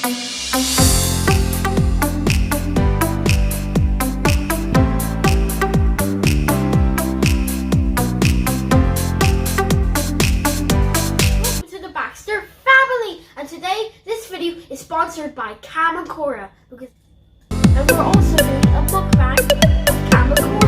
To the Baxter family, and today this video is sponsored by Kamakura, and we're also doing a mukbang of Kamakura.